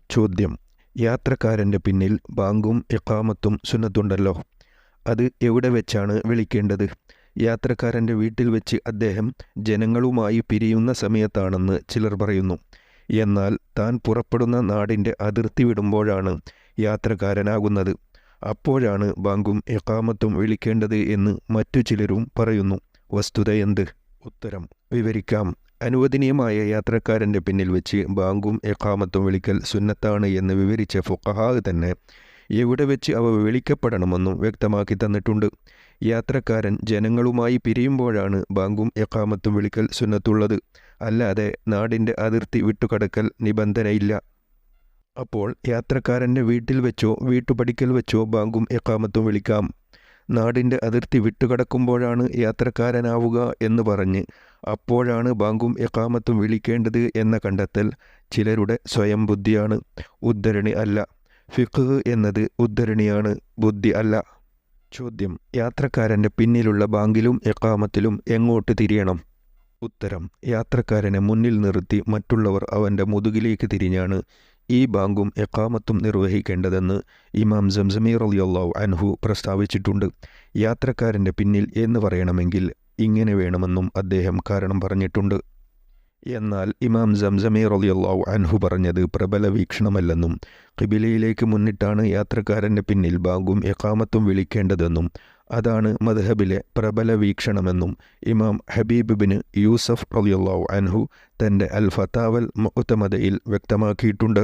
ചോദ്യം: യാത്രക്കാരൻ്റെ പിന്നിൽ ബാങ്കും ഇഖാമത്തും സുന്നത്തുണ്ടല്ലോ, അത് എവിടെ വെച്ചാണ് വിളിക്കേണ്ടത്? യാത്രക്കാരൻ്റെ വീട്ടിൽ വെച്ച് അദ്ദേഹം ജനങ്ങളുമായി പിരിയുന്ന സമയത്താണെന്ന് ചിലർ പറയുന്നു. എന്നാൽ താൻ പുറപ്പെടുന്ന നാടിൻ്റെ അതിർത്തി വിടുമ്പോഴാണ് യാത്രക്കാരനാകുന്നത്. അപ്പോഴാണ് ബാങ്കും ഇഖാമത്തും വിളിക്കേണ്ടത് എന്ന് മറ്റു ചിലരും പറയുന്നു. വസ്തുതയെന്ത്? ഉത്തരം വിവരിക്കാം. അനുവദനീയമായ യാത്രക്കാരൻ്റെ പിന്നിൽ വെച്ച് ബാങ്കും ഇഖാമത്തും വിളിക്കൽ സുന്നത്താണ് എന്ന് വിവരിച്ച ഫുഖഹാ തന്നെ എവിടെ വെച്ച് അവ വിളിക്കപ്പെടണമെന്നും വ്യക്തമാക്കി തന്നിട്ടുണ്ട്. യാത്രക്കാരൻ ജനങ്ങളുമായി പിരിയുമ്പോഴാണ് ബാങ്കും ഇഖാമത്തും വിളിക്കൽ സുന്നത്തുള്ളത്. അല്ലാതെ നാടിൻ്റെ അതിർത്തി വിട്ടുകടക്കൽ നിബന്ധനയില്ല. അപ്പോൾ യാത്രക്കാരൻ്റെ വീട്ടിൽ വെച്ചോ വീട്ടുപടിക്കൽ വെച്ചോ ബാങ്കും ഇഖാമത്തും വിളിക്കാം. നാടിൻ്റെ അതിർത്തി വിട്ടുകടക്കുമ്പോഴാണ് യാത്രക്കാരനാവുക എന്ന് പറഞ്ഞ് അപ്പോഴാണ് ബാങ്കും ഇഖാമത്തും വിളിക്കേണ്ടത് എന്ന കണ്ടെത്തൽ ചിലരുടെ സ്വയം ബുദ്ധിയാണ്, ഉദ്ധരണി അല്ല. ഫിഖ്ഹ് എന്നത് ഉദ്ധരണിയാണ്, ബുദ്ധി അല്ല. ചോദ്യം: യാത്രക്കാരൻ്റെ പിന്നിലുള്ള ബാങ്കിലും ഇഖാമത്തിലും എങ്ങോട്ട് തിരിയണം? ഉത്തരം: യാത്രക്കാരനെ മുന്നിൽ നിർത്തി മറ്റുള്ളവർ അവൻ്റെ മുതുകിലേക്ക് തിരിഞ്ഞാണ് ഈ ബാങ്കും ഇഖാമത്തും നിർവഹിക്കേണ്ടതെന്ന് ഇമാം സംസമി റളിയല്ലാഹു അൻഹു പ്രസ്താവിച്ചിട്ടുണ്ട്. യാത്രക്കാരൻ്റെ പിന്നിൽ എന്ന് പറയണമെങ്കിൽ ഇങ്ങനെ വേണമെന്നും അദ്ദേഹം കാരണം പറഞ്ഞിട്ടുണ്ട്. എന്നാൽ ഇമാം സംസമി റളിയല്ലാഹു അൻഹു പറഞ്ഞത് പ്രബല വീക്ഷണമല്ലെന്നും ഖിബിലയിലേക്ക് മുന്നിട്ടാണ് യാത്രക്കാരൻ്റെ പിന്നിൽ ബാങ്കും ഇഖാമത്തും വിളിക്കേണ്ടതെന്നും അതാണ് മദ്ഹബിലെ പ്രബല വീക്ഷണമെന്നും ഇമാം ഹബീബ് ബിൻ യൂസഫ് റളിയല്ലാഹു അൻഹു തൻ്റെ അൽ ഫതാവൽ മുഅ്തമദയിൽ വ്യക്തമാക്കിയിട്ടുണ്ട്.